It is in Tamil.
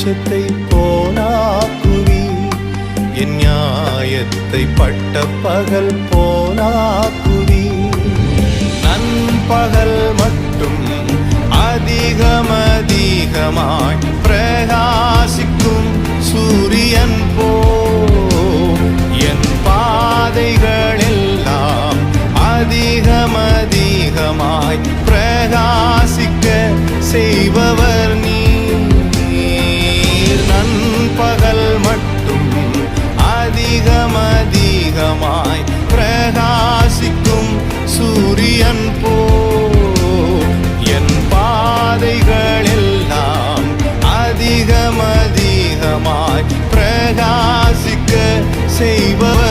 வெளிச்சத்தை போலாக்குவி, என் நியாயத்தை பட்ட பகல் போலாக்குவி. நண்பகல் மட்டும் அதிகமாய் பிரகாசிக்கும் சூரியன் போ என் பாதைகள் எல்லாம் அதிகமாய் பிரகாசிக்க செய்பவர் நீர். நண்பகல் மட்டும் அதிகமாய் பிரகாசிக்கும் சூரியன் போ என் பாதைகள் எல்லாம் அதிகமாய் பிரகாசிக்க செய்பவர்